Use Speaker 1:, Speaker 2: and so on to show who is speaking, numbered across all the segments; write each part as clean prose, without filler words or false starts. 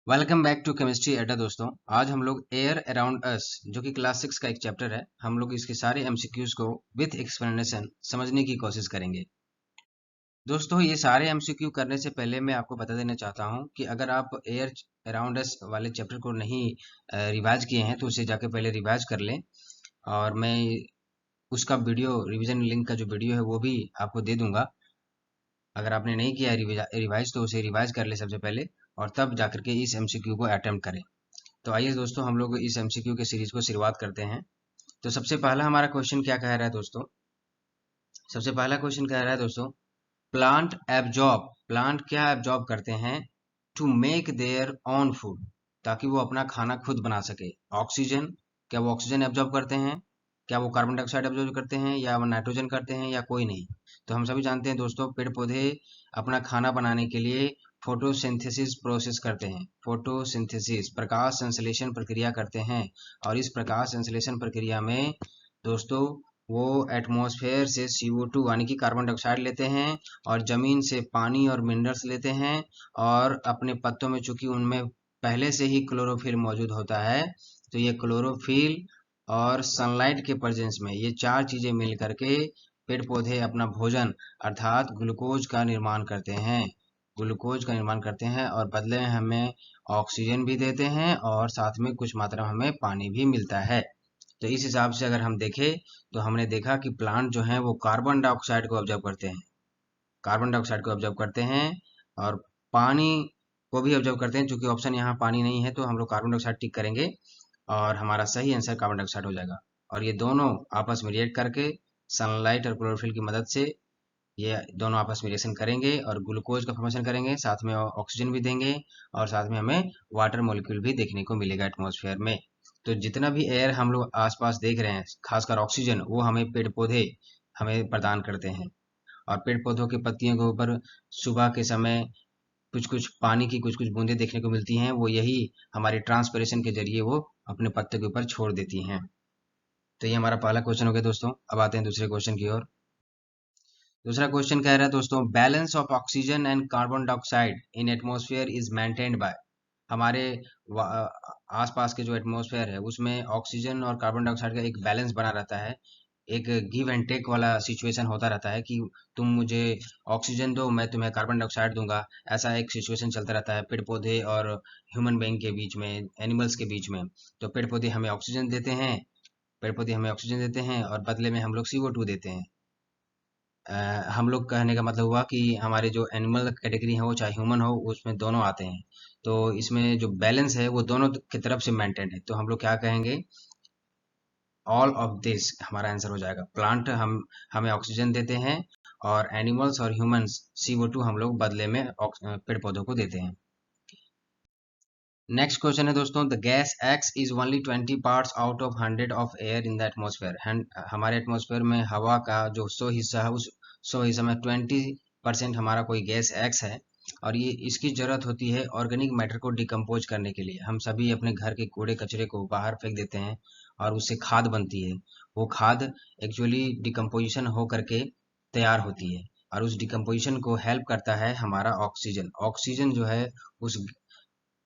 Speaker 1: Welcome back to chemistry अड्डा दोस्तों। आज हम लोग एयर अराउंड अस जो कि क्लास 6 का एक चैप्टर है, हम लोग इसके सारे एमसीक्यूज को विथ एक्सप्लेनेशन समझने की कोशिश करेंगे। दोस्तों, ये सारे एमसीक्यू करने से पहले मैं आपको बता देना चाहता हूं कि अगर आप एयर अराउंड अस वाले चैप्टर को नहीं रिवाइज किए हैं तो उसे जाके पहले रिवाइज कर लें। और मैं उसका वीडियो रिवीजन लिंक का जो वीडियो है वो भी आपको दे दूंगा। अगर आपने नहीं किया है रिवाइज तो उसे रिवाइज कर ले सबसे पहले, और तब जाकर के इस एमसीक्यू को अटेम्प्ट करें। तो आइए दोस्तों, हम लोग इस एमसीक्यू के सीरीज को शुरुआत करते हैं। तो सबसे पहला हमारा क्वेश्चन क्या कह रहा है दोस्तों? सबसे पहला क्वेश्चन कह रहा है दोस्तों, प्लांट क्या एब्जॉर्ब करते हैं to make their own food, ताकि वो अपना खाना खुद बना सके। ऑक्सीजन, क्या वो ऑक्सीजन एब्जॉर्ब करते हैं? क्या वो कार्बन डाइऑक्साइड एब्जॉर्ब करते हैं, या वो नाइट्रोजन करते हैं, या कोई नहीं? तो हम सभी जानते हैं दोस्तों, पेड़ पौधे अपना खाना बनाने के लिए फोटोसिंथेसिस प्रोसेस करते हैं। फोटोसिंथेसिस प्रकाश संश्लेषण प्रक्रिया करते हैं, और इस प्रकाश संश्लेषण प्रक्रिया में दोस्तों वो एटमॉस्फेयर से CO2 यानी कि कार्बन डाइऑक्साइड लेते हैं, और जमीन से पानी और मिनरल्स लेते हैं, और अपने पत्तों में चूंकि उनमें पहले से ही क्लोरोफिल मौजूद होता है, तो ये क्लोरोफिल और सनलाइट के प्रेजेंस में ये चार चीजें मिल करके पेड़ पौधे अपना भोजन अर्थात ग्लूकोज का निर्माण करते हैं। ग्लूकोज का निर्माण करते हैं और बदले में हमें ऑक्सीजन भी देते हैं, और साथ में कुछ मात्रा में हमें पानी भी मिलता है। तो इस हिसाब से अगर हम देखें तो हमने देखा कि प्लांट जो है वो कार्बन डाइऑक्साइड को ऑब्जर्व करते हैं। कार्बन डाइऑक्साइड को ऑब्जर्व करते हैं और पानी को भी ऑब्जर्व करते हैं। चूंकि ऑप्शन यहाँ पानी नहीं है तो हम लोग कार्बन डाइऑक्साइड टिक करेंगे, और हमारा सही आंसर कार्बन डाइऑक्साइड हो जाएगा। और ये दोनों आपस में रिएक्ट करके सनलाइट और क्लोरोफिल की मदद से ये दोनों आपस में रिएक्शन करेंगे और ग्लूकोज का फॉर्मेशन करेंगे, साथ में ऑक्सीजन भी देंगे, और साथ में हमें वाटर मॉलिक्यूल भी देखने को मिलेगा एटमॉस्फेयर में। तो जितना भी एयर हम लोग आसपास देख रहे हैं, खासकर ऑक्सीजन, वो हमें पेड़ पौधे हमें प्रदान करते हैं। और पेड़ पौधों की पत्तियों के ऊपर सुबह के समय कुछ कुछ पानी की कुछ कुछ बूंदें देखने को मिलती हैं, वो यही हमारे ट्रांसपिरेशन के जरिए वो अपने पत्ते के ऊपर छोड़ देती हैं। तो ये हमारा पहला क्वेश्चन हो गया दोस्तों। अब आते हैं दूसरे क्वेश्चन की ओर। दूसरा क्वेश्चन कह रहा है दोस्तों, balance of oxygen and carbon dioxide in atmosphere is maintained by. हमारे आसपास के जो एटमॉस्फेयर है उसमें ऑक्सीजन और कार्बन डाइऑक्साइड का एक बैलेंस बना रहता है। एक गिव एंड टेक वाला सिचुएशन होता रहता है कि तुम मुझे ऑक्सीजन दो, मैं तुम्हें कार्बन डाइऑक्साइड दूंगा। ऐसा एक सिचुएशन चलता रहता है पेड़ पौधे और ह्यूमन बीइंग के बीच में, एनिमल्स के बीच में। तो पेड़ पौधे हमें ऑक्सीजन देते हैं, पेड़ पौधे हमें ऑक्सीजन देते हैं, और बदले में हम लोग CO2 देते हैं। हम लोग कहने का मतलब हुआ कि हमारे जो एनिमल कैटेगरी है वो चाहे ह्यूमन हो, उसमें दोनों आते हैं। तो इसमें जो बैलेंस है वो दोनों की तरफ से मेंटेन है। तो हम लोग क्या कहेंगे, ऑल ऑफ दिस हमारा आंसर हो जाएगा। प्लांट हमें ऑक्सीजन देते हैं, और एनिमल्स और ह्यूमंस CO2 हम लोग बदले में पेड़ पौधों को देते हैं। नेक्स्ट क्वेश्चन है दोस्तों, the gas X is only 20 parts out of 100 of air in the atmosphere. हमारे एटमॉस्फेयर में हवा का जो 100 हिस्सा है, उस 100 हिस्सा में 20% हमारा कोई गैस X है। और ये इसकी जरूरत होती है ऑर्गेनिक मैटर को डिकम्पोज करने के लिए। हम सभी अपने घर के कूड़े कचरे को बाहर फेंक देते हैं, और उससे खाद बनती है। वो खाद एक्चुअली डिकम्पोजिशन हो करके तैयार होती है, और उस डिकम्पोजिशन को हेल्प करता है हमारा ऑक्सीजन। ऑक्सीजन जो है उस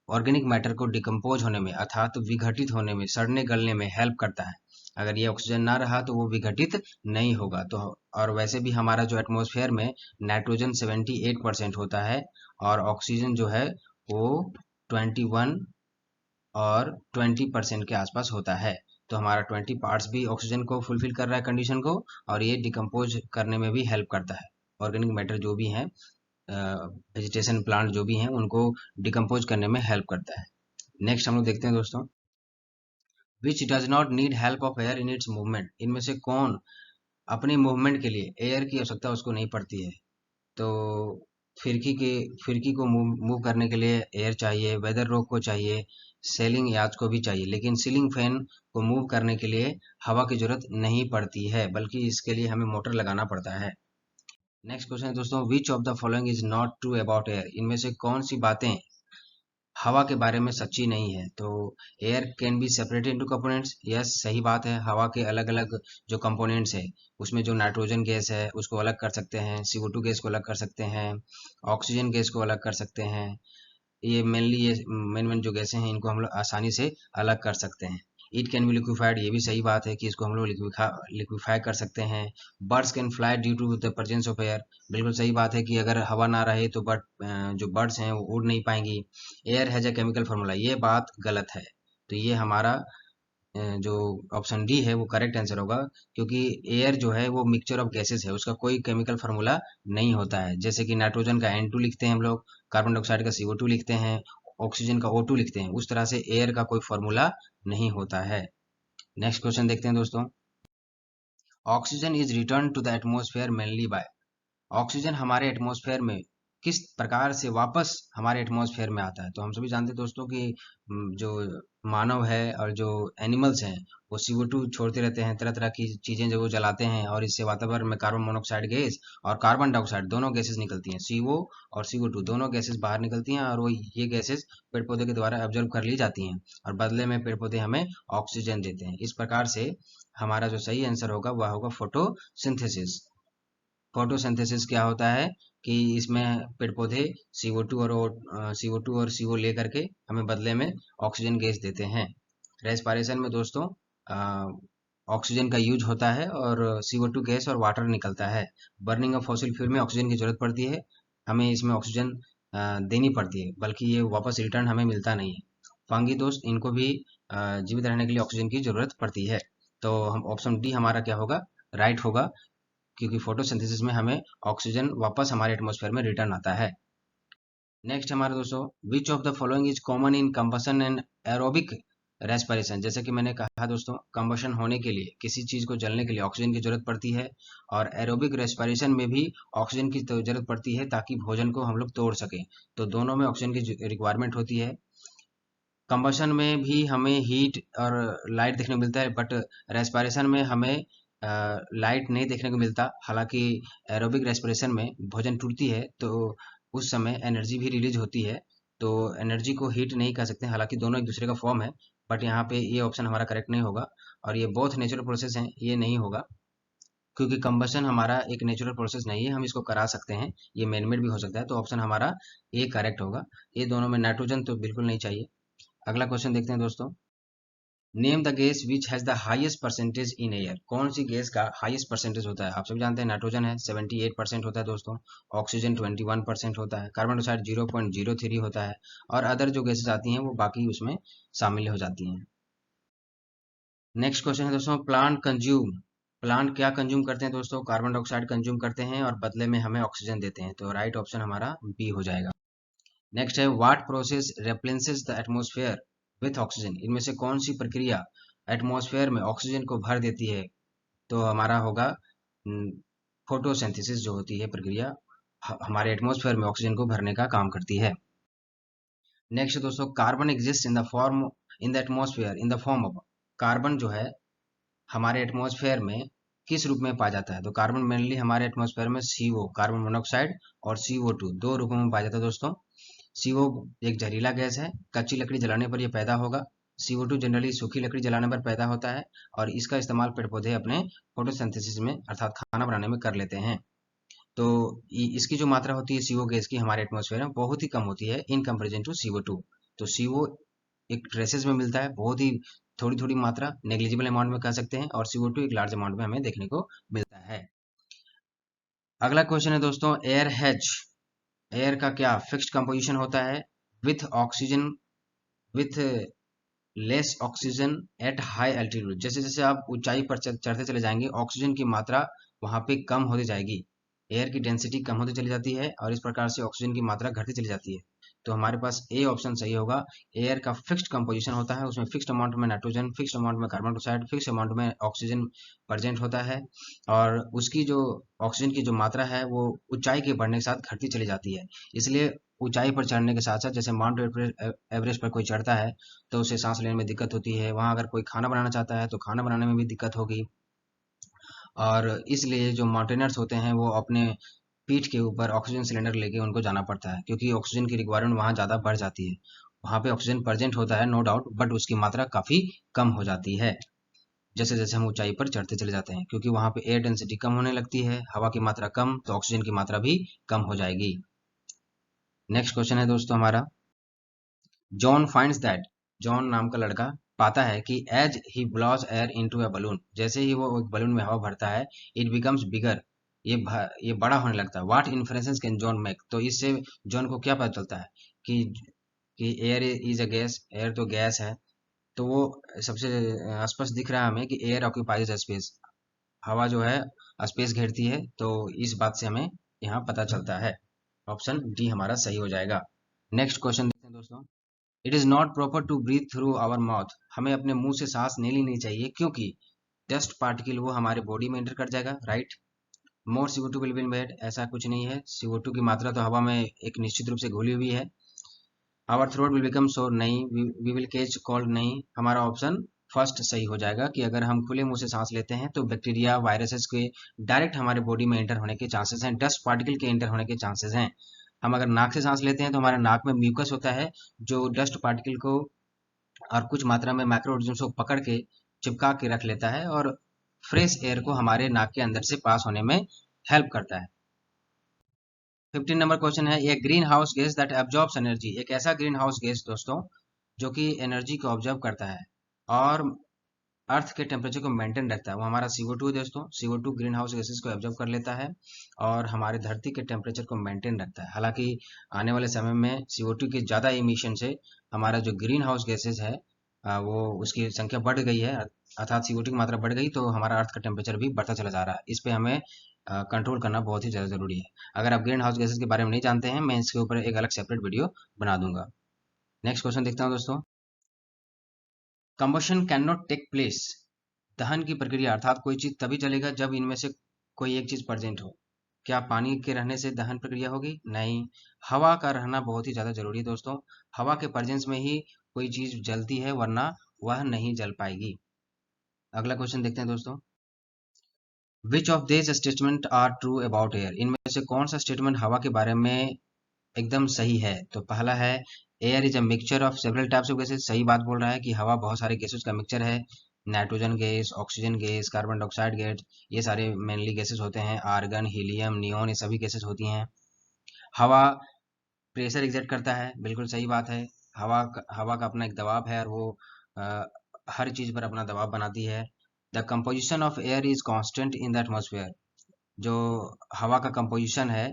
Speaker 1: ऑर्गेनिक मैटर को डिकम्पोज होने में अर्थात विघटित होने में, सड़ने गलने में हेल्प करता है। अगर ये ऑक्सीजन ना रहा तो वो विघटित नहीं होगा। तो और वैसे भी हमारा जो एटमॉस्फेयर में नाइट्रोजन 78% होता है, और ऑक्सीजन जो है वो 21 और 20% के आसपास होता है। तो हमारा 20 पार्ट्स भी ऑक्सीजन को फुलफिल कर रहा है कंडीशन को, और ये डिकम्पोज करने में भी हेल्प करता है। ऑर्गेनिक मैटर जो भी है, वेजिटेशन प्लांट जो भी हैं, उनको डिकम्पोज करने में हेल्प करता है। नेक्स्ट हम लोग देखते हैं दोस्तों, which does not need help of air in its movement. इनमें से कौन अपने मूवमेंट के लिए एयर की आवश्यकता उसको नहीं पड़ती है? तो फिरकी के फिरकी को मूव करने के लिए एयर चाहिए, वेदर रोक को चाहिए, सेलिंग याच को भी चाहिए, लेकिन सीलिंग फैन को मूव करने के लिए हवा की जरूरत नहीं पड़ती है, बल्कि इसके लिए हमें मोटर लगाना पड़ता है। नेक्स्ट क्वेश्चन है दोस्तों, which of the following is not true about air. इनमें से कौन सी बातें हवा के बारे में सच्ची नहीं है? तो air can be separated into components. Yes, सही बात है। हवा के अलग अलग जो कंपोनेंट्स है, उसमें जो नाइट्रोजन गैस है उसको अलग कर सकते हैं, CO2 गैस को अलग कर सकते हैं, ऑक्सीजन गैस को अलग कर सकते हैं। ये मेनली ये मेन जो गैसें हैं इनको हम लोग आसानी से अलग कर सकते हैं। इट कैन बी लिक्विफाइड, ये भी सही बात है कि इसको हम लोग लिक्विफाई कर सकते हैं। Birds can fly due to the presence of air, बिल्कुल सही बात है कि अगर हवा ना रहे तो जो बर्ड्स हैं वो उड़ नहीं पाएंगी। Air has a chemical formula, ये बात गलत है। तो ये हमारा जो ऑप्शन डी है वो करेक्ट आंसर होगा, क्योंकि एयर जो है वो मिक्सचर ऑफ गैसेस है, उसका कोई केमिकल फार्मूला नहीं होता है। जैसे कि नाइट्रोजन का N2 लिखते हैं हम लोग, कार्बन डाइऑक्साइड का CO2 लिखते हैं, ऑक्सीजन का O2 लिखते हैं, उस तरह से एयर का कोई फार्मूला नहीं होता है। नेक्स्ट क्वेश्चन देखते हैं दोस्तों। Oxygen is return to the atmosphere mainly by, oxygen हमारे एटमॉस्फेयर में किस प्रकार से वापस हमारे एटमॉस्फेयर में आता है। तो हम सभी जानते हैं दोस्तों कि जो मानव है और जो एनिमल्स हैं वो CO2 छोड़ते रहते हैं, तरह तरह की चीजें जो वो जलाते हैं, और इससे वातावरण में कार्बन मोनोऑक्साइड गैस और कार्बन डाइऑक्साइड दोनों गैसेस निकलती हैं। CO और CO2 दोनों गैसेस बाहर निकलती हैं, और वो ये गैसेस पेड़ पौधे के द्वारा ऑब्जर्व कर ली जाती हैं, और बदले में पेड़ पौधे हमें ऑक्सीजन देते हैं। इस प्रकार से हमारा जो सही आंसर होगा वह होगा फोटोसिंथेसिस। फोटोसिंथेसिस क्या होता है कि इसमें पेड़ पौधे CO2 और CO ले करके हमें बदले में ऑक्सीजन गैस देते हैं। रेस्पिरेशन में दोस्तों ऑक्सीजन का यूज होता है और CO2 गैस और वाटर निकलता है। बर्निंग ऑफ फॉसिल फ्यूल में ऑक्सीजन की जरूरत पड़ती है, हमें इसमें ऑक्सीजन देनी पड़ती है, बल्कि ये वापस रिटर्न हमें मिलता नहीं है। फंगी दोस्त, इनको भी जीवित रहने के लिए ऑक्सीजन की जरूरत पड़ती है। तो हम ऑप्शन डी हमारा क्या होगा, राइट होगा, क्योंकि फोटोसिंथेसिस में हमें ऑक्सीजन वापस हमारे एटमॉस्फेयर में रिटर्न आता है। नेक्स्ट हमारे दोस्तों, which of the following is common in combustion and aerobic respiration. जैसे कि मैंने कहा दोस्तों, कंबशन होने के लिए, किसी चीज को जलने के लिए ऑक्सीजन की जरूरत पड़ती है, और एरोबिक रेस्पिरेशन में भी ऑक्सीजन की जरूरत पड़ती है ताकि भोजन को हम लोग तोड़ सकें। तो दोनों में ऑक्सीजन की रिक्वायरमेंट होती है। कंबशन में भी हमें हीट और लाइट देखने को मिलता है, बट रेस्पिरेशन में हमें लाइट नहीं देखने को मिलता। हालांकि एरोबिक रेस्पिरेशन में भोजन टूटती है तो उस समय एनर्जी भी रिलीज होती है, तो एनर्जी को हीट नहीं कह सकते, हालांकि दोनों एक दूसरे का फॉर्म है। बट यहाँ पे ये ऑप्शन हमारा करेक्ट नहीं होगा, और ये बोथ नेचुरल प्रोसेस हैं, ये नहीं होगा, क्योंकि कंबशन हमारा एक नेचुरल प्रोसेस नहीं है, हम इसको करा सकते हैं, ये मैनमेड भी हो सकता है। तो ऑप्शन हमारा ए करेक्ट होगा। ये दोनों में नाइट्रोजन तो बिल्कुल नहीं चाहिए। अगला क्वेश्चन देखते हैं दोस्तों। Name the gas which has the highest percentage in air, कौन सी गैस का हाईएस्ट परसेंटेज होता है। आप सब जानते हैं नाइट्रोजन है 78% होता है दोस्तों, ऑक्सीजन 21% होता है, कार्बन डाइऑक्साइड 0.03 होता है, और अदर जो गैसेस आती हैं वो बाकी उसमें शामिल हो जाती हैं। नेक्स्ट क्वेश्चन है दोस्तों, प्लांट कंज्यूम, प्लांट क्या कंज्यूम करते हैं दोस्तों, कार्बन डाइऑक्साइड कंज्यूम करते हैं और बदले में हमें ऑक्सीजन देते हैं। तो राइट ऑप्शन हमारा बी हो जाएगा। नेक्स्ट है, what process replaces the atmosphere with oxygen, इनमें से कौन सी प्रक्रिया एटमॉस्फेयर में ऑक्सीजन को भर देती है। तो हमारा होगा फोटोसिंथेसिस, जो होती है प्रक्रिया हमारे एटमॉस्फेयर में ऑक्सीजन को भरने का काम करती है। नेक्स्ट दोस्तों, carbon exist in the atmosphere in the form of, carbon जो है हमारे एटमॉस्फेयर में किस रूप में पाया जाता है। तो कार्बन मेनली हमारे एटमॉस्फेयर में CO कार्बन मोनोऑक्साइड और CO2 दो रूपों में पाया जाता है दोस्तों। CO एक जहरीला गैस है, कच्ची लकड़ी जलाने पर यह पैदा होगा। CO2 जनरली सूखी लकड़ी जलाने पर पैदा होता है, और इसका इस्तेमाल पेड़ पौधे अपने फोटोसिंथेसिस में अर्थात खाना बनाने में कर लेते हैं। तो इसकी जो मात्रा होती है CO गैस की हमारे एटमॉस्फेयर में बहुत ही कम होती है इन कंपेरिजन टू CO2। तो CO एक ट्रेसेस में मिलता है, बहुत ही थोड़ी थोड़ी मात्रा, नेग्लिजिबल अमाउंट में कह सकते हैं, और CO2 एक लार्ज अमाउंट में हमें देखने को मिलता है। अगला क्वेश्चन है दोस्तों, एयर हैज, एयर का क्या फिक्स्ड कंपोजिशन होता है with oxygen with less oxygen at high altitude. जैसे जैसे आप ऊंचाई पर चढ़ते चले जाएंगे, ऑक्सीजन की मात्रा वहां पे कम होती जाएगी, एयर की डेंसिटी कम होती चली जाती है, और इस प्रकार से ऑक्सीजन की मात्रा घटती चली जाती है। तो हमारे पास ए ऑप्शन सही होगा। एयर का फिक्स्ड कंपोजिशन होता है, उसमें फिक्स्ड अमाउंट में नाइट्रोजन, फिक्स्ड अमाउंट में कार्बन डाइऑक्साइड, फिक्स्ड अमाउंट में ऑक्सीजन प्रेजेंट होता है, और उसकी जो ऑक्सीजन की जो मात्रा है वो ऊंचाई के बढ़ने के साथ घटती चली जाती है। इसलिए ऊंचाई पर चढ़ने के साथ साथ, जैसे माउंट एवरेस्ट पर कोई चढ़ता है तो उसे सांस लेने में दिक्कत होती है, वहां अगर कोई खाना बनाना चाहता है तो खाना बनाने में भी दिक्कत होगी, और इसलिए जो माउंटेनर्स होते हैं वो अपने पीठ के ऊपर ऑक्सीजन सिलेंडर लेके उनको जाना पड़ता है, क्योंकि ऑक्सीजन की रिक्वायरमेंट वहाँ ज़्यादा बढ़ जाती है। वहाँ पे ऑक्सीजन प्रेजेंट होता है नो डाउट, बट उसकी मात्रा काफ़ी कम हो जाती है जैसे जैसे हम ऊंचाई पर चढ़ते चले जाते हैं, क्योंकि वहाँ पे एयर डेंसिटी कम होने लगती है, हवा की मात्रा कम, तो ऑक्सीजन की मात्रा भी कम हो जाएगी। नेक्स्ट क्वेश्चन है दोस्तों हमारा, जॉन फाइंड्स दैट, जॉन नाम का लड़का पाता है कि as he blows air into a balloon, जैसे ही वो एक बलून में हवा भरता है, इट बिकम्स बिगर, ये बड़ा होने लगता है। What inferences can John make, तो इससे जॉन को क्या पता चलता है कि air is a gas, air तो गैस है। तो वो सबसे स्पष्ट दिख रहा है हमें कि एयर ऑक्यूपाइज स्पेस, हवा जो है स्पेस घेरती है, तो इस बात से हमें यहाँ पता चलता है। ऑप्शन डी हमारा सही हो जाएगा। नेक्स्ट क्वेश्चन देखते हैं दोस्तों। It is not proper to breathe through our mouth, हमें अपने मुंह से सांस नहीं लेनी चाहिए क्योंकि डस्ट पार्टिकल वो हमारे बॉडी में एंटर कर जाएगा, right. More CO2 will be emitted, ऐसा कुछ नहीं है, CO2 की मात्रा तो हवा में एक निश्चित रूप से घुली हुई है। आवर थ्रोट विल बिकम सोर, नहीं। वी विल कैच कोल्ड, नहीं। हमारा ऑप्शन फर्स्ट सही हो जाएगा कि अगर हम खुले मुंह से सांस लेते हैं तो बैक्टीरिया वायरसेस के डायरेक्ट हमारे बॉडी में एंटर होने के चांसेस हैं, डस्ट पार्टिकल के एंटर होने के चांसेस हैं। हम अगर नाक से सांस लेते हैं तो हमारे नाक में म्यूकस होता है जो डस्ट पार्टिकल को और कुछ मात्रा में माइक्रो ऑर्गेनिज्म को पकड़ के चिपका के रख लेता है और फ्रेश एयर को हमारे नाक के अंदर से पास होने में हेल्प करता है। 15 नंबर क्वेश्चन है, a green house gas that absorbs energy, एक ऐसा ग्रीन हाउस गैस दोस्तों जो कि एनर्जी को ऑब्जर्व करता है और अर्थ के टेम्परेचर को मेंटेन रखता है, वो हमारा CO2 है दोस्तों। CO2 ग्रीन हाउस गैसेस को ऑब्जर्व कर लेता है और हमारे धरती के टेम्परेचर को मेंटेन रखता है। हालांकि आने वाले समय में CO2 के ज़्यादा इमिशन से हमारा जो ग्रीन हाउस गैसेस है वो उसकी संख्या बढ़ गई है, अर्थात CO2 की मात्रा बढ़ गई, तो हमारा अर्थ का टेम्परेचर भी बढ़ता चला जा रहा है। इस पे हमें कंट्रोल करना बहुत ही ज़्यादा ज़रूरी है। अगर आप ग्रीन हाउस गैसेस के बारे में नहीं जानते हैं, मैं इसके ऊपर एक अलग सेपरेट वीडियो बना दूंगा। नेक्स्ट क्वेश्चन देखता हूँ दोस्तों। Combustion can not take place, दहन की प्रक्रिया अर्थात कोई चीज तभी चलेगा जब इनमें से कोई एक चीज प्रेजेंट हो। क्या पानी के रहने से दहन प्रक्रिया होगी? नहीं। हवा का रहना बहुत ही ज्यादा जरूरी है दोस्तों, हवा के प्रेजेंस में ही कोई चीज जलती है, वरना वह नहीं जल पाएगी। अगला क्वेश्चन देखते हैं दोस्तों। Which of this statement are true about air, इनमें से कौन सा स्टेटमेंट हवा के बारे में एकदम सही है? तो पहला है, air is a mixture of several types of gases, सही बात बोल रहा है कि हवा बहुत सारे गैसेस का मिक्सचर है। Nitrogen gas, oxygen gas, carbon dioxide gas, ये सारे मेनली गैसेस होते हैं। आर्गन, हीलियम, नियोन, ये सभी गैसेस होती हैं। हवा प्रेशर एग्जर्ट करता है, बिल्कुल सही बात है। हवा का अपना एक दबाव है और वो अ, हर चीज पर अपना दबाव बनाती है। The composition of air is constant in the atmosphere, जो हवा का कंपोजिशन है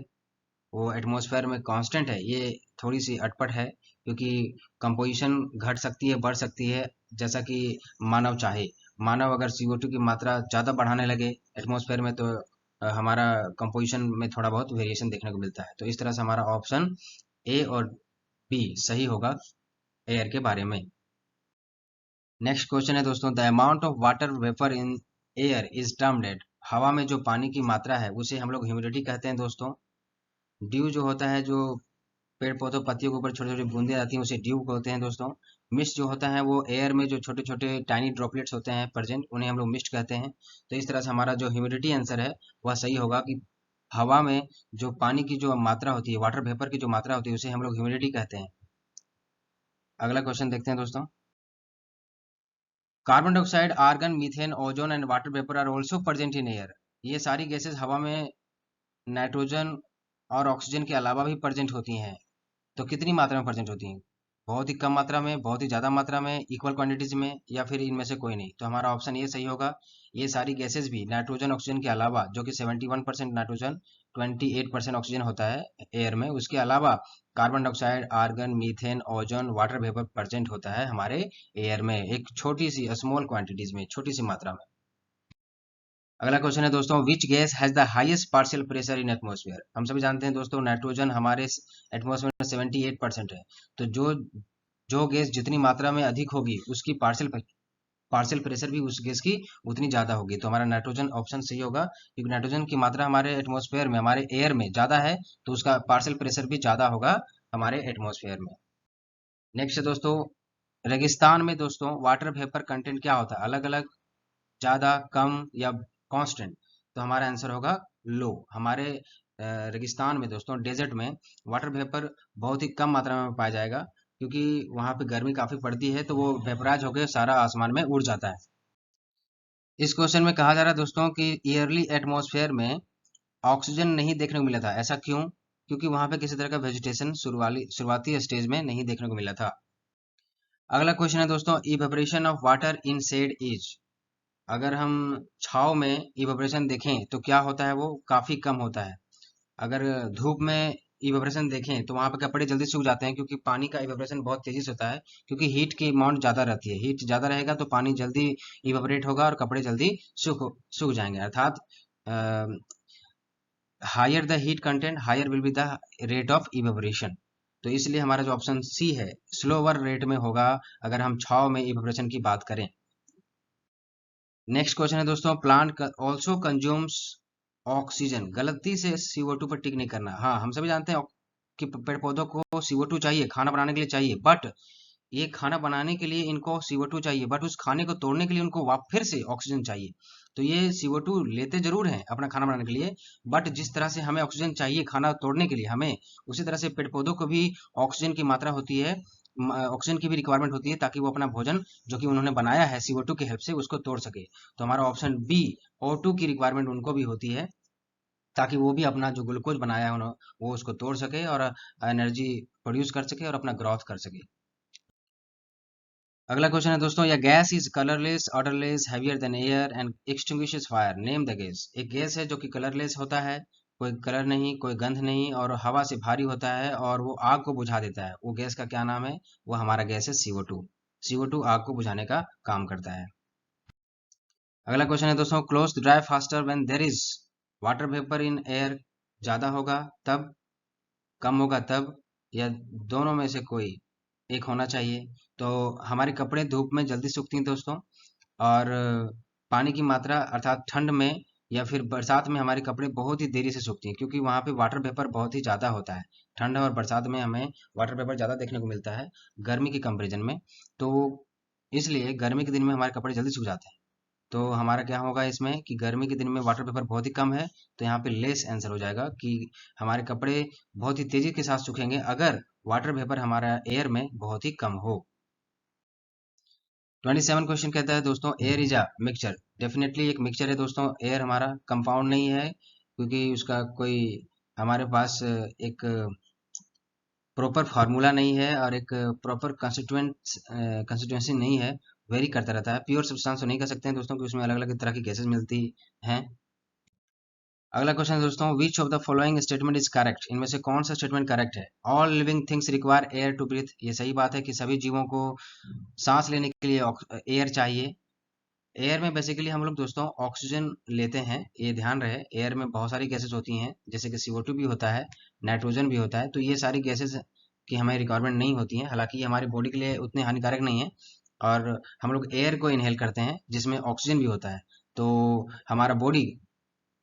Speaker 1: वो एटमॉस्फेयर में कांस्टेंट है, ये थोड़ी सी अटपट है क्योंकि कंपोजिशन घट सकती है, बढ़ सकती है, जैसा कि मानव चाहे। मानव अगर CO2 की मात्रा ज़्यादा बढ़ाने लगे एटमॉस्फेयर में तो हमारा कंपोजिशन में थोड़ा बहुत वेरिएशन देखने को मिलता है। तो इस तरह से हमारा ऑप्शन ए और बी सही होगा एयर के बारे में। नेक्स्ट क्वेश्चन है दोस्तों, the amount of water vapour in air is termed at, हवा में जो पानी की मात्रा है उसे हम लोग ह्यूमिडिटी कहते हैं दोस्तों। ड्यू जो होता है, जो पेड़ पौधों पत्तियों के ऊपर छोटी छोटी बूंदें आती हैं, उसे ड्यू बोलते हैं दोस्तों। मिस्ट जो होता है वो एयर में जो छोटे छोटे टाइनी ड्रॉपलेट्स होते हैं प्रेजेंट, उन्हें हम लोग मिस्ट कहते हैं। तो इस तरह से हमारा जो ह्यूमिडिटी आंसर है वह सही होगा कि हवा में जो पानी की जो मात्रा होती है, वाटर वेपर की जो मात्रा होती है, उसे हम लोग ह्यूमिडिटी कहते हैं। अगला क्वेश्चन देखते हैं दोस्तों। Carbon dioxide, argon, methane, ozone and water vapour are also present in air, ये सारी गैसेस हवा में नाइट्रोजन और ऑक्सीजन के अलावा भी प्रेजेंट होती हैं। तो कितनी मात्रा में प्रेजेंट होती हैं? बहुत ही कम मात्रा में, बहुत ही ज्यादा मात्रा में, इक्वल क्वांटिटीज में, या फिर इनमें से कोई नहीं? तो हमारा ऑप्शन ये सही होगा। ये सारी गैसेस भी नाइट्रोजन ऑक्सीजन के अलावा, जो कि 71% नाइट्रोजन 28% ऑक्सीजन होता है एयर में, उसके अलावा carbon dioxide, argon, methane, ozone, water vapour present होता है हमारे एयर में, एक छोटी सी स्मॉल क्वांटिटीज में, छोटी सी मात्रा में। अगला क्वेश्चन है दोस्तों, which gas has the highest partial pressure in atmosphere, हम सभी जानते हैं दोस्तों नाइट्रोजन हमारे एटमॉस्फेयर में 78% है। तो जो गैस जितनी मात्रा में अधिक होगी उसकी पार्शियल प्रेशर भी उस गैस की उतनी ज्यादा होगी। तो हमारा नाइट्रोजन ऑप्शन सही होगा क्योंकि नाइट्रोजन की मात्रा हमारे एटमॉस्फेयर में, हमारे एयर में ज्यादा है, तो उसका पार्शियल प्रेशर भी ज्यादा होगा हमारे एटमॉस्फेयर में। नेक्स्ट है दोस्तों, रेगिस्तान में दोस्तों वाटर वेपर कंटेंट क्या होता है? अलग अलग, ज्यादा, कम या कांस्टेंट? तो हमारा आंसर होगा लो। हमारे रेगिस्तान में दोस्तों, डेजर्ट में वाटर वेपर बहुत ही कम मात्रा में पाया जाएगा क्योंकि वहां पे गर्मी काफी पड़ती है, तो वो वेपराइज होकर सारा आसमान में उड़ जाता है। इस क्वेश्चन में कहा जा रहा है दोस्तों कि ईयरली एटमॉस्फेयर में ऑक्सीजन नहीं देखने को मिला था, ऐसा क्यों? क्योंकि वहां पे किसी तरह का वेजिटेशन शुरुआती स्टेज में नहीं देखने को मिला था। अगला क्वेश्चन है दोस्तों, evaporation of water in shade is. अगर हम छाव में इवेपोरेशन देखें तो क्या होता है, वो काफी कम होता है। अगर धूप में इवेपोरेशन देखें तो वहां पर कपड़े जल्दी सूख जाते हैं, क्योंकि पानी का इवेपोरेशन बहुत तेजी से होता है, क्योंकि हीट की अमाउंट ज्यादा रहती है। हीट ज्यादा रहेगा तो पानी जल्दी इवेपोरेट होगा और कपड़े जल्दी सूख सूख जाएंगे। अर्थात higher the heat content higher will be the rate of evaporation. तो इसलिए हमारा जो ऑप्शन सी है स्लोवर रेट में होगा अगर हम छाव में इवेपोरेशन की बात करें। नेक्स्ट क्वेश्चन है दोस्तों, प्लांट ऑल्सो कंज्यूम्स ऑक्सीजन। गलती से CO2 पर टिक नहीं करना। हाँ, हम सभी जानते हैं कि पेड़ पौधों को CO2 चाहिए, खाना बनाने के लिए चाहिए, बट ये खाना बनाने के लिए इनको CO2 चाहिए, बट उस खाने को तोड़ने के लिए उनको फिर से ऑक्सीजन चाहिए। तो ये CO2 लेते जरूर हैं अपना खाना बनाने के लिए, बट जिस तरह से हमें ऑक्सीजन चाहिए खाना तोड़ने के लिए हमें, उसी तरह से पेड़ पौधों को भी ऑक्सीजन की मात्रा होती है, ऑक्सीजन की भी रिक्वायरमेंट होती है, ताकि वो अपना भोजन जो कि उन्होंने बनाया है CO2 की हेल्प से उसको तोड़ सके। तो हमारा ऑप्शन बी, O2 की रिक्वायरमेंट उनको भी होती है, ताकि वो भी अपना जो ग्लूकोज बनाया है वो उसको तोड़ सके और एनर्जी प्रोड्यूस कर सके और अपना ग्रोथ कर सके। अगला क्वेश्चन है दोस्तों, या gas is colourless odourless heavier than air and extinguishes fire, name the gas. एक गैस है जो कि कलरलेस होता है, कोई कलर नहीं, कोई गंध नहीं, और हवा से भारी होता है और वो आग को बुझा देता है। वो गैस का क्या नाम है? वो हमारा गैस है CO2। CO2 आग को बुझाने का काम करता है। अगला क्वेश्चन है दोस्तों, cloth dry faster when there is water vapour in air. ज्यादा होगा तब, कम होगा तब, या दोनों में से कोई एक होना चाहिए। तो हमारे कपड़े धूप में जल्दी सूखती हैं दोस्तों, और पानी की मात्रा अर्थात ठंड में या फिर बरसात में हमारे कपड़े बहुत ही देरी से सूखती हैं, क्योंकि वहां पे वाटर वेपर बहुत ही ज्यादा होता है। ठंड और बरसात में हमें वाटर वेपर ज्यादा देखने को मिलता है गर्मी के कंपेरिजन में। तो इसलिए गर्मी के दिन में हमारे कपड़े जल्दी सूख जाते हैं। तो हमारा क्या होगा इसमें कि गर्मी के दिन में वाटर वेपर बहुत ही कम है, तो यहाँ पे लेस आंसर हो जाएगा कि हमारे कपड़े बहुत ही तेजी के साथ सूखेंगे अगर वाटर वेपर हमारा एयर में बहुत ही कम हो। 27 क्वेश्चन कहता है दोस्तों, air is a mixture. Definitely एक मिक्सचर है दोस्तों। एयर हमारा कंपाउंड नहीं है, क्योंकि उसका कोई हमारे पास एक प्रॉपर फार्मूला नहीं है और एक प्रॉपर कंस्टिट्यूएंसी नहीं है, वेरी करता रहता है। प्योर सब्सटेंस तो नहीं कह सकते हैं दोस्तों, कि उसमें अलग अलग तरह की गैसेज मिलती हैं। अगला क्वेश्चन है दोस्तों, which of the following statement is correct. इनमें से कौन सा स्टेटमेंट करेक्ट है? All living things require air to breathe. ये सही बात है कि सभी जीवों को सांस लेने के लिए एयर चाहिए। एयर में बेसिकली हम लोग दोस्तों ऑक्सीजन लेते हैं, ये ध्यान रहे। एयर में बहुत सारी गैसेज होती हैं, जैसे कि CO2 भी होता है, नाइट्रोजन भी होता है। तो ये सारी गैसेज की हमें रिक्वायरमेंट नहीं होती है, हालांकि ये हमारी बॉडी के लिए उतने हानिकारक नहीं है। और हम लोग एयर को इनहेल करते हैं जिसमें ऑक्सीजन भी होता है। तो हमारा बॉडी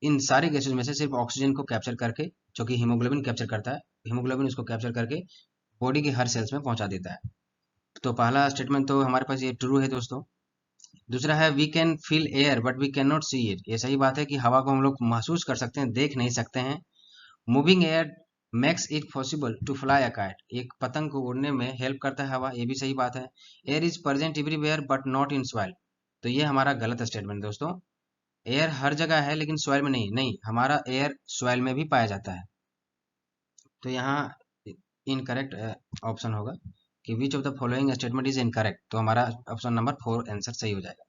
Speaker 1: इन सारे गैसेज में से सिर्फ ऑक्सीजन को कैप्चर करके, जो कि हीमोग्लोबिन कैप्चर करता है, हीमोग्लोबिन उसको कैप्चर करके बॉडी के हर सेल्स में पहुंचा देता है। तो पहला स्टेटमेंट तो हमारे पास ये ट्रू है दोस्तों। दूसरा है, we can feel air but we can not see it. ये सही बात है कि हवा को हम लोग महसूस कर सकते हैं, देख नहीं सकते हैं। Moving air makes it possible to fly a kite. एक पतंग को उड़ने में हेल्प करता है हवा, ये भी सही बात है। Air is present everywhere but not in soil. तो ये हमारा गलत स्टेटमेंट दोस्तों। एयर हर जगह है लेकिन सॉइल में नहीं। नहीं, हमारा एयर सॉइल में भी पाया जाता है। तो यहाँ इनकरेक्ट ऑप्शन होगा कि विच of the following statement is incorrect. तो हमारा ऑप्शन नंबर 4 आंसर सही हो जाएगा।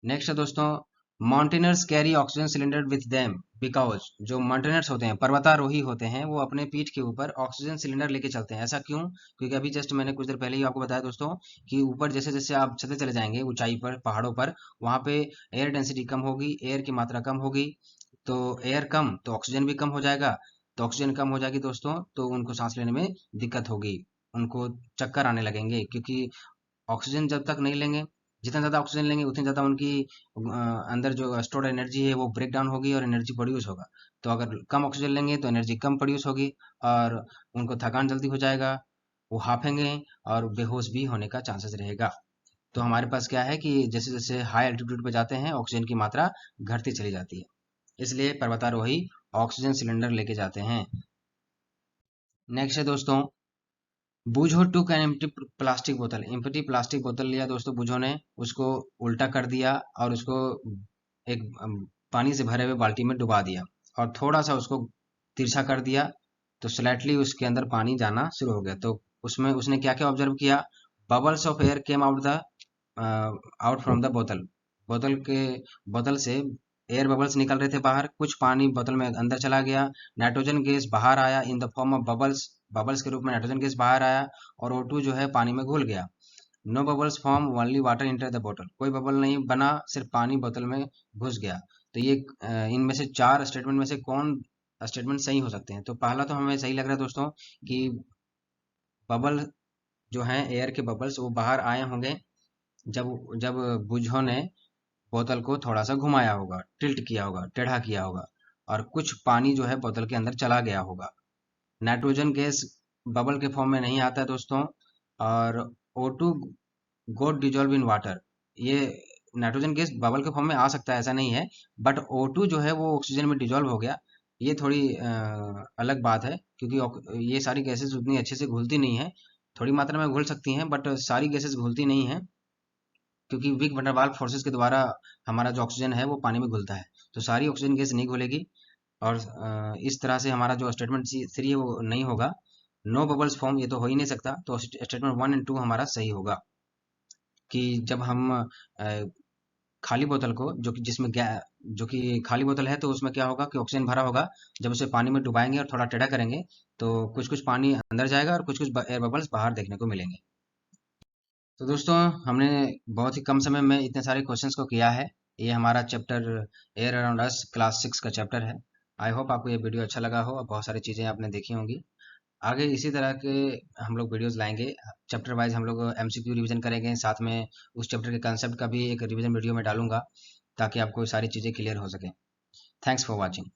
Speaker 1: नेक्स्ट है दोस्तों, mountaineers carry oxygen cylinder with them because. जो माउंटेनर्स होते हैं, पर्वतारोही होते हैं, वो अपने पीठ के ऊपर ऑक्सीजन सिलेंडर लेके चलते हैं। ऐसा क्यों? क्योंकि अभी जस्ट मैंने कुछ देर पहले ही आपको बताया दोस्तों कि ऊपर जैसे जैसे आप चलते चले जाएंगे ऊंचाई पर, पहाड़ों पर, वहां पे एयर डेंसिटी कम होगी, एयर की मात्रा कम होगी। तो एयर कम तो ऑक्सीजन भी कम हो जाएगा। तो ऑक्सीजन कम हो जाएगी दोस्तों, तो उनको सांस लेने में दिक्कत होगी, उनको चक्कर आने लगेंगे, क्योंकि ऑक्सीजन जब तक नहीं लेंगे, जितना ज़्यादा ऑक्सीजन लेंगे उतनी ज़्यादा उनकी अंदर जो स्टोर्ड एनर्जी है वो ब्रेक डाउन होगी और एनर्जी प्रोड्यूस होगा। तो अगर कम ऑक्सीजन लेंगे तो एनर्जी कम प्रोड्यूस होगी और उनको थकान जल्दी हो जाएगा, वो हाफेंगे और बेहोश भी होने का चांसेस रहेगा। तो हमारे पास क्या है कि जैसे जैसे हाई एल्टीट्यूड पे जाते हैं ऑक्सीजन की मात्रा घटती चली जाती है, इसलिए पर्वतारोही ऑक्सीजन सिलेंडर लेके जाते हैं। नेक्स्ट है दोस्तों, बूझो टूक एन एम्प्टी प्लास्टिक बोतल। एम्प्टी प्लास्टिक बोतल लिया दोस्तों बूझो ने, उसको उल्टा कर दिया और उसको एक पानी से भरे हुए बाल्टी में डुबा दिया और थोड़ा सा उसको तिरछा कर दिया, तो स्लाइटली उसके अंदर पानी जाना शुरू हो गया। तो उसमें उसने क्या क्या ऑब्जर्व किया? Bubbles of air came out from the बोतल। बोतल से एयर बबल्स निकल रहे थे बाहर, कुछ पानी बोतल में अंदर चला गया, नाइट्रोजन गैस बाहर आया in the form of bubbles के रूप में नाइट्रोजन गैस बाहर आया, और O2 जो है पानी में घुल गया। No bubbles form, only water enter the बोतल। कोई बबल नहीं बना, सिर्फ पानी बोतल में घुस गया। तो ये इनमें से 4 स्टेटमेंट में से कौन स्टेटमेंट सही हो सकते हैं? तो पहला तो हमें सही लग रहा है दोस्तों कि बबल जो हैं एयर के बबल्स वो बाहर आए होंगे जब जब बुझो ने बोतल को थोड़ा सा घुमाया होगा, टिल्ट किया होगा, टेढ़ा किया होगा, और कुछ पानी जो है बोतल के अंदर चला गया होगा। नाइट्रोजन गैस बबल के फॉर्म में नहीं आता है दोस्तों, और O2 got dissolve in water. ये नाइट्रोजन गैस बबल के फॉर्म में आ सकता है, ऐसा नहीं है, बट O2 जो है वो ऑक्सीजन में डिजोल्व हो गया। ये थोड़ी अलग बात है, क्योंकि ये सारी गैसेस उतनी अच्छे से घुलती नहीं है, थोड़ी मात्रा में घुल सकती हैं, बट सारी गैसेस घुलती नहीं है, क्योंकि weak van der Waals forces के द्वारा हमारा जो ऑक्सीजन है वो पानी में घुलता है, तो सारी ऑक्सीजन गैस नहीं घुलेगी, और इस तरह से हमारा जो स्टेटमेंट 3 है वो नहीं होगा। नो बबल्स फॉर्म, ये तो हो ही नहीं सकता, तो स्टेटमेंट 1 एंड 2 हमारा सही होगा। कि जब हम खाली बोतल को, जो कि खाली बोतल है, तो उसमें क्या होगा कि ऑक्सीजन भरा होगा, जब उसे पानी में डुबाएंगे और थोड़ा टेढ़ा करेंगे तो कुछ कुछ पानी अंदर जाएगा और कुछ कुछ एयर बबल्स बाहर देखने को मिलेंगे। तो दोस्तों, हमने बहुत ही कम समय में इतने सारे क्वेश्चंस को किया है। ये हमारा chapter air around us class 6 का चैप्टर है। आई होप आपको ये वीडियो अच्छा लगा हो और बहुत सारी चीज़ें आपने देखी होंगी। आगे इसी तरह के हम लोग वीडियोस लाएंगे, चैप्टर वाइज हम लोग MCQ रिवीजन करेंगे, साथ में उस चैप्टर के कंसेप्ट का भी एक रिवीजन वीडियो में डालूंगा, ताकि आपको सारी चीज़ें क्लियर हो सके। Thanks for watching.